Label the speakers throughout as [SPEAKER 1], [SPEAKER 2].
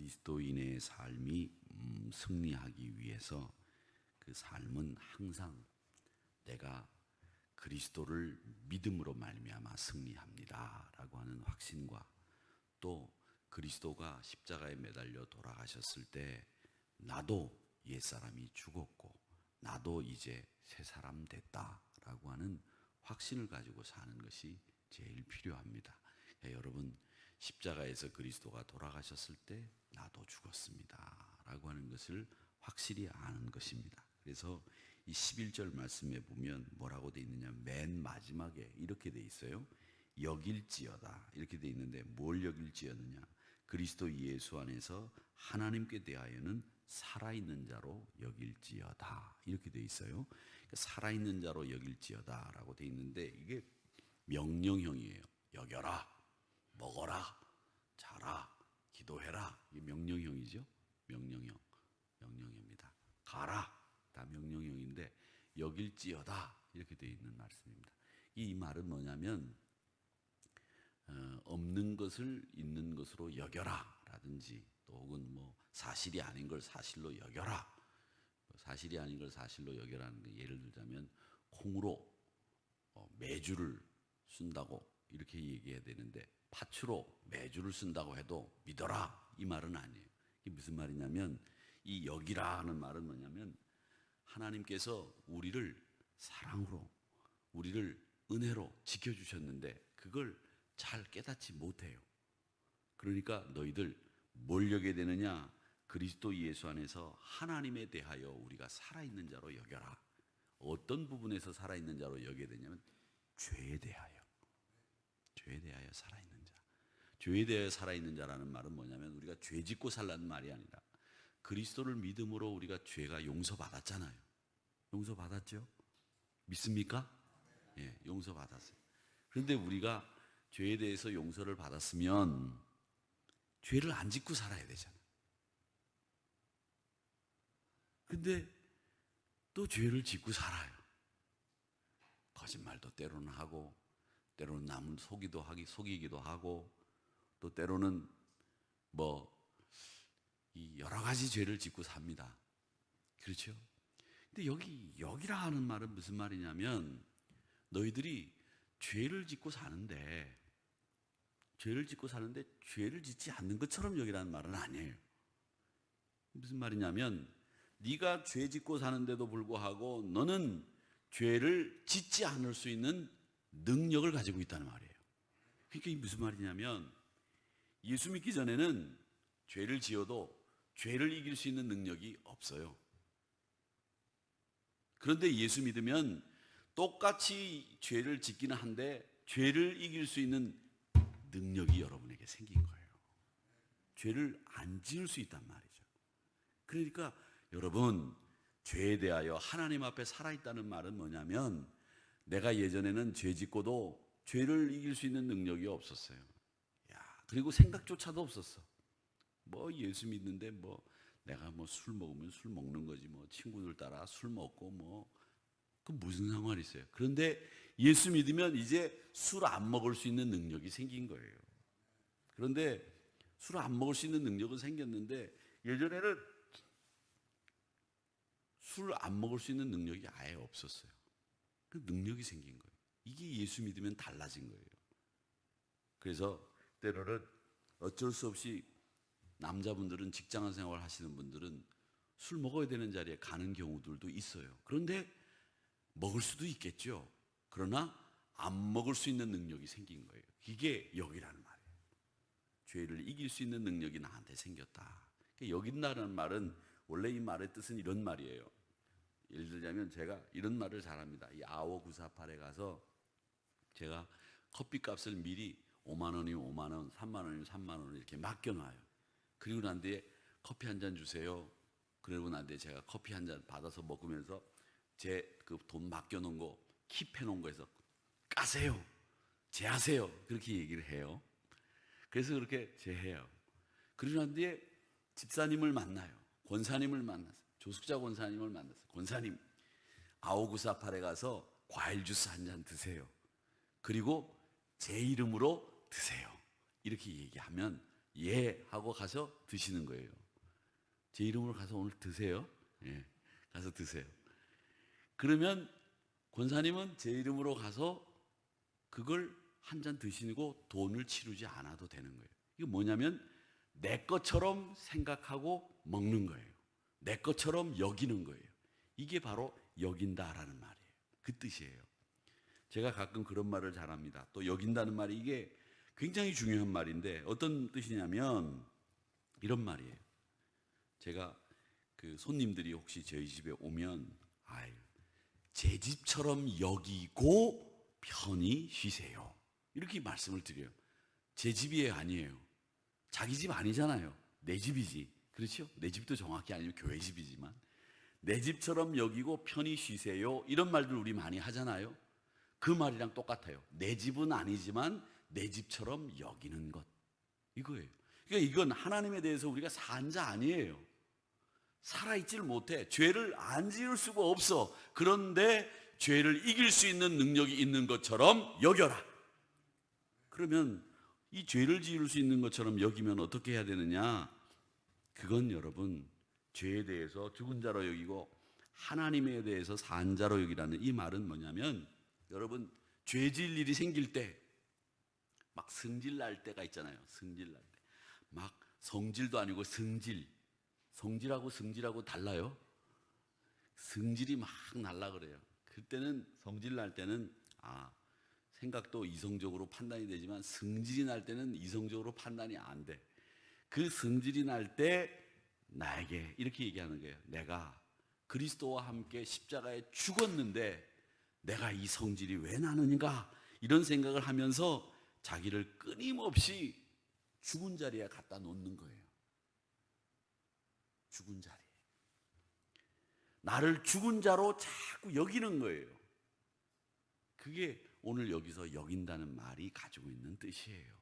[SPEAKER 1] 그리스도인의 삶이 승리하기 위해서 그 삶은 항상 내가 그리스도를 믿음으로 말미암아 승리합니다라고 하는 확신과 또 그리스도가 십자가에 매달려 돌아가셨을 때 나도 옛사람이 죽었고 나도 이제 새 사람 됐다라고 하는 확신을 가지고 사는 것이 제일 필요합니다. 여러분, 십자가에서 그리스도가 돌아가셨을 때 나도 죽었습니다 라고 하는 것을 확실히 아는 것입니다. 그래서 이 11절 말씀에 보면 뭐라고 되어 있느냐, 맨 마지막에 이렇게 되어 있어요. 여길지어다 이렇게 되어 있는데 뭘 여길지어느냐, 그리스도 예수 안에서 하나님께 대하여는 살아있는 자로 여길지어다 이렇게 되어 있어요. 그러니까 살아있는 자로 여길지어다 라고 되어 있는데 이게 명령형이에요. 여겨라, 먹어라, 자라, 기도해라. 이게 명령형이죠. 명령형입니다. 가라, 다 명령형인데 여길지어다 이렇게 되어 있는 말씀입니다. 이 말은 뭐냐면 없는 것을 있는 것으로 여겨라 라든지 또 혹은 뭐 사실이 아닌 걸 사실로 여겨라, 사실이 아닌 걸 사실로 여겨라는 게, 예를 들자면 콩으로 매주를 쓴다고 이렇게 얘기해야 되는데 팥으로 매주를 쓴다고 해도 믿어라 이 말은 아니에요. 이게 무슨 말이냐면, 이 여기라 하는 말은 뭐냐면 하나님께서 우리를 사랑으로, 우리를 은혜로 지켜주셨는데 그걸 잘 깨닫지 못해요. 그러니까 너희들 뭘 여겨야 되느냐, 그리스도 예수 안에서 하나님에 대하여 우리가 살아있는 자로 여겨라. 어떤 부분에서 살아있는 자로 여겨야 되냐면 죄에 대하여 살아있는 자. 죄에 대하여 살아있는 자라는 말은 뭐냐면 우리가 죄 짓고 살라는 말이 아니라 그리스도를 믿음으로 우리가 죄가 용서받았잖아요. 용서받았죠? 믿습니까? 예, 용서받았어요. 그런데 우리가 죄에 대해서 용서를 받았으면 죄를 안 짓고 살아야 되잖아요. 근데 또 죄를 짓고 살아요. 거짓말도 때로는 하고, 때로는 남을 속이기도 하고, 또 때로는 이 여러 가지 죄를 짓고 삽니다. 그렇죠? 근데 여기라 하는 말은 무슨 말이냐면, 너희들이 죄를 짓고 사는데 죄를 짓지 않는 것처럼 여기라는 말은 아니에요. 무슨 말이냐면, 네가 죄 짓고 사는데도 불구하고 너는 죄를 짓지 않을 수 있는 능력을 가지고 있다는 말이에요. 그러니까 이게 무슨 말이냐면, 예수 믿기 전에는 죄를 지어도 죄를 이길 수 있는 능력이 없어요. 그런데 예수 믿으면 똑같이 죄를 짓기는 한데 죄를 이길 수 있는 능력이 여러분에게 생긴 거예요. 죄를 안 지을 수 있단 말이죠. 그러니까 여러분, 죄에 대하여 하나님 앞에 살아있다는 말은 뭐냐면, 내가 예전에는 죄 짓고도 죄를 이길 수 있는 능력이 없었어요. 그리고 생각조차도 없었어. 예수 믿는데 내가 술 먹으면 술 먹는 거지, 친구들 따라 술 먹고 그 무슨 상관이 있어요. 그런데 예수 믿으면 이제 술 안 먹을 수 있는 능력이 생긴 거예요. 그런데 술 안 먹을 수 있는 능력은 생겼는데 예전에는 술 안 먹을 수 있는 능력이 아예 없었어요. 그 능력이 생긴 거예요. 이게 예수 믿으면 달라진 거예요. 그래서 때로는 어쩔 수 없이 남자분들은, 직장 생활 하시는 분들은 술 먹어야 되는 자리에 가는 경우들도 있어요. 그런데 먹을 수도 있겠죠. 그러나 안 먹을 수 있는 능력이 생긴 거예요. 이게 여기라는 말이에요. 죄를 이길 수 있는 능력이 나한테 생겼다. 여긴다는 말은 원래 이 말의 뜻은 이런 말이에요. 예를 들자면 제가 이런 말을 잘합니다. 이 아워948에 가서 제가 커피값을 미리 5만 원이면 5만 원, 3만 원이면 3만 원을 이렇게 맡겨놔요. 그리고 난 뒤에 커피 한 잔 주세요. 그러고 난 뒤에 제가 커피 한 잔 받아서 먹으면서 제 그 돈 맡겨놓은 거, 킵해놓은 거에서 까세요, 제하세요, 그렇게 얘기를 해요. 그래서 그렇게 제해요. 그러고 난 뒤에 집사님을 만나요. 권사님을 만났어요. 조숙자 권사님을 만났어요. 권사님, 아오948에 가서 과일 주스 한 잔 드세요. 그리고 제 이름으로 드세요. 이렇게 얘기하면 예 하고 가서 드시는 거예요. 제 이름으로 가서 오늘 드세요. 예, 가서 드세요. 그러면 권사님은 제 이름으로 가서 그걸 한 잔 드시고 돈을 치르지 않아도 되는 거예요. 이거 뭐냐면 내 것처럼 생각하고 먹는 거예요. 내 것처럼 여기는 거예요. 이게 바로 여긴다라는 말이에요. 그 뜻이에요. 제가 가끔 그런 말을 잘합니다. 또 여긴다는 말이 이게 굉장히 중요한 말인데 어떤 뜻이냐면 이런 말이에요. 제가 그 손님들이 혹시 저희 집에 오면 아유, 제 집처럼 여기고 편히 쉬세요. 이렇게 말씀을 드려요. 제 집이 아니에요. 자기 집 아니잖아요. 내 집이지. 그렇죠? 내 집도 정확히 아니면 교회 집이지만 내 집처럼 여기고 편히 쉬세요. 이런 말들 우리 많이 하잖아요. 그 말이랑 똑같아요. 내 집은 아니지만 내 집처럼 여기는 것. 이거예요. 그러니까 이건 하나님에 대해서 우리가 산 자 아니에요. 살아있지를 못해. 죄를 안 지을 수가 없어. 그런데 죄를 이길 수 있는 능력이 있는 것처럼 여겨라. 그러면 이 죄를 지을 수 있는 것처럼 여기면 어떻게 해야 되느냐? 그건 여러분 죄에 대해서 죽은 자로 여기고 하나님에 대해서 산 자로 여기라는 이 말은 뭐냐면 여러분 죄 지을 일이 생길 때 막 성질 날 때가 있잖아요. 성질 날 때. 막 성질도 아니고 성질. 성질하고 성질하고 달라요. 성질이 막 날라 그래요. 그때는 성질 날 때는 생각도 이성적으로 판단이 되지만 성질이 날 때는 이성적으로 판단이 안 돼. 그 성질이 날 때 나에게 이렇게 얘기하는 거예요. 내가 그리스도와 함께 십자가에 죽었는데 내가 이 성질이 왜 나는가? 이런 생각을 하면서 자기를 끊임없이 죽은 자리에 갖다 놓는 거예요. 죽은 자리에. 나를 죽은 자로 자꾸 여기는 거예요. 그게 오늘 여기서 여긴다는 말이 가지고 있는 뜻이에요.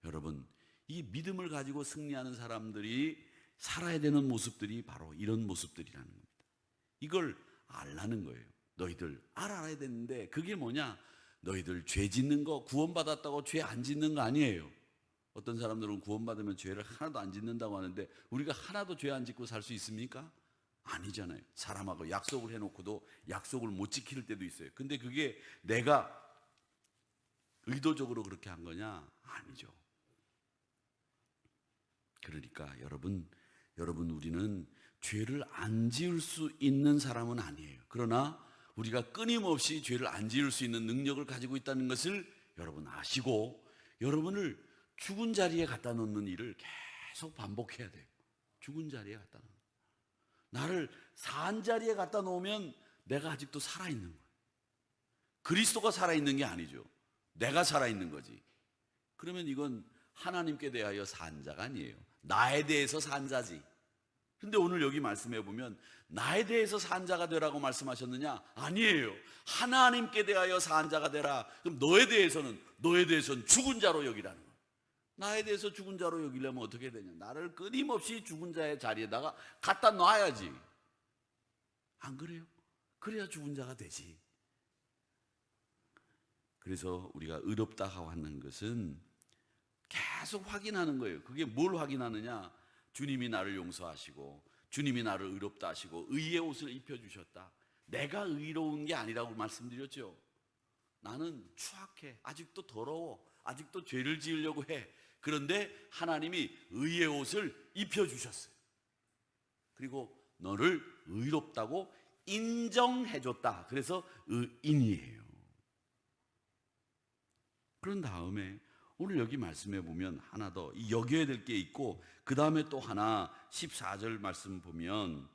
[SPEAKER 1] 여러분, 이 믿음을 가지고 승리하는 사람들이 살아야 되는 모습들이 바로 이런 모습들이라는 겁니다. 이걸 알라는 거예요. 너희들 알아야 되는데 그게 뭐냐? 너희들 죄 짓는 거 구원받았다고 죄 안 짓는 거 아니에요. 어떤 사람들은 구원받으면 죄를 하나도 안 짓는다고 하는데 우리가 하나도 죄 안 짓고 살 수 있습니까? 아니잖아요. 사람하고 약속을 해놓고도 약속을 못 지킬 때도 있어요. 근데 그게 내가 의도적으로 그렇게 한 거냐? 아니죠. 그러니까 여러분 우리는 죄를 안 지을 수 있는 사람은 아니에요. 그러나 우리가 끊임없이 죄를 안 지을 수 있는 능력을 가지고 있다는 것을 여러분 아시고 여러분을 죽은 자리에 갖다 놓는 일을 계속 반복해야 돼요. 죽은 자리에 갖다 놓는. 나를 산 자리에 갖다 놓으면 내가 아직도 살아있는 거예요. 그리스도가 살아있는 게 아니죠. 내가 살아있는 거지. 그러면 이건 하나님께 대하여 산 자가 아니에요. 나에 대해서 산 자지. 근데 오늘 여기 말씀해 보면 나에 대해서 산 자가 되라고 말씀하셨느냐? 아니에요. 하나님께 대하여 산 자가 되라. 그럼 너에 대해서는 죽은 자로 여기라는 거예요. 나에 대해서 죽은 자로 여기려면 어떻게 되냐? 나를 끊임없이 죽은 자의 자리에다가 갖다 놔야지. 안 그래요? 그래야 죽은 자가 되지. 그래서 우리가 의롭다 하는 것은 계속 확인하는 거예요. 그게 뭘 확인하느냐? 주님이 나를 용서하시고 주님이 나를 의롭다 하시고 의의 옷을 입혀주셨다. 내가 의로운 게 아니라고 말씀드렸죠. 나는 추악해. 아직도 더러워. 아직도 죄를 지으려고 해. 그런데 하나님이 의의 옷을 입혀주셨어요. 그리고 너를 의롭다고 인정해줬다. 그래서 의인이에요. 그런 다음에 오늘 여기 말씀해 보면 하나 더 여겨야 될 게 있고 그 다음에 또 하나 14절 말씀 보면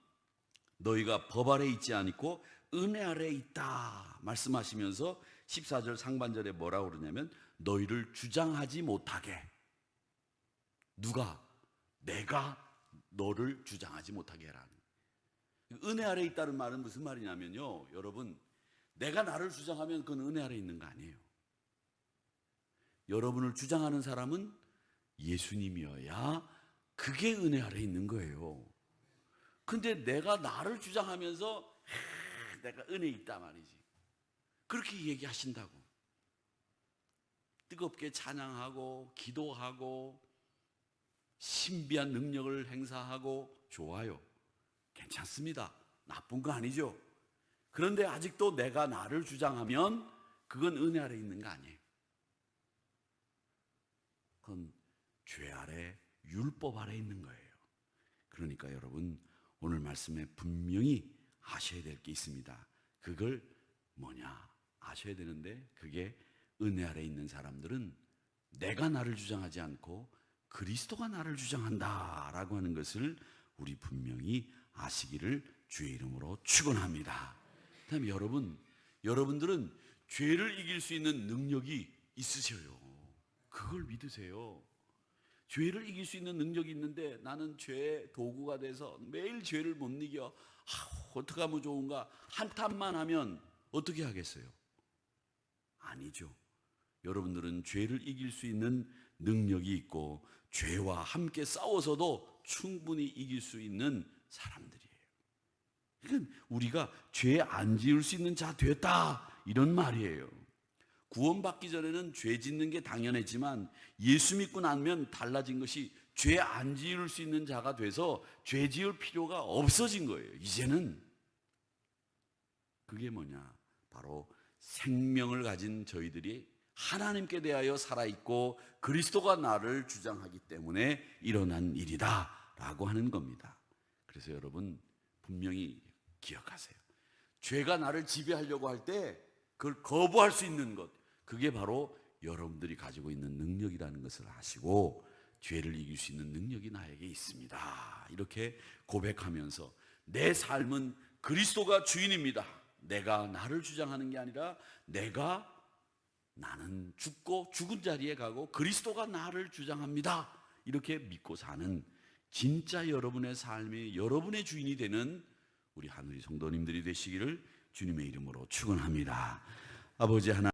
[SPEAKER 1] 너희가 법 아래 있지 않고 은혜 아래 있다 말씀하시면서 14절 상반절에 뭐라고 그러냐면 너희를 주장하지 못하게. 누가? 내가 너를 주장하지 못하게 해라. 은혜 아래 있다는 말은 무슨 말이냐면요, 여러분, 내가 나를 주장하면 그건 은혜 아래 있는 거 아니에요. 여러분을 주장하는 사람은 예수님이어야 그게 은혜 아래 있는 거예요. 근데 내가 나를 주장하면서 내가 은혜 있다 말이지. 그렇게 얘기하신다고. 뜨겁게 찬양하고 기도하고 신비한 능력을 행사하고 좋아요. 괜찮습니다. 나쁜 거 아니죠. 그런데 아직도 내가 나를 주장하면 그건 은혜 아래 있는 거 아니에요. 그건 죄 아래, 율법 아래 있는 거예요. 그러니까 여러분, 오늘 말씀에 분명히 아셔야 될 게 있습니다. 그걸 뭐냐 아셔야 되는데, 그게 은혜 아래 있는 사람들은 내가 나를 주장하지 않고 그리스도가 나를 주장한다라고 하는 것을 우리 분명히 아시기를 주의 이름으로 축원합니다. 그다음에 여러분들은 죄를 이길 수 있는 능력이 있으셔요. 그걸 믿으세요. 죄를 이길 수 있는 능력이 있는데 나는 죄의 도구가 돼서 매일 죄를 못 이겨. 어떻게 하면 좋은가? 한탄만 하면 어떻게 하겠어요? 아니죠. 여러분들은 죄를 이길 수 있는 능력이 있고 죄와 함께 싸워서도 충분히 이길 수 있는 사람들이에요. 그러니까 우리가 죄 안 지을 수 있는 자 됐다, 이런 말이에요. 구원받기 전에는 죄 짓는 게 당연했지만 예수 믿고 나면 달라진 것이 죄 안 지을 수 있는 자가 돼서 죄 지을 필요가 없어진 거예요. 이제는 그게 뭐냐? 바로 생명을 가진 저희들이 하나님께 대하여 살아있고 그리스도가 나를 주장하기 때문에 일어난 일이다 라고 하는 겁니다. 그래서 여러분 분명히 기억하세요. 죄가 나를 지배하려고 할 때 그걸 거부할 수 있는 것, 그게 바로 여러분들이 가지고 있는 능력이라는 것을 아시고, 죄를 이길 수 있는 능력이 나에게 있습니다, 이렇게 고백하면서 내 삶은 그리스도가 주인입니다. 내가 나를 주장하는 게 아니라 나는 죽고 죽은 자리에 가고 그리스도가 나를 주장합니다, 이렇게 믿고 사는 진짜 여러분의 삶이 여러분의 주인이 되는 우리 하늘의 성도님들이 되시기를 주님의 이름으로 축원합니다. 아버지 하나님,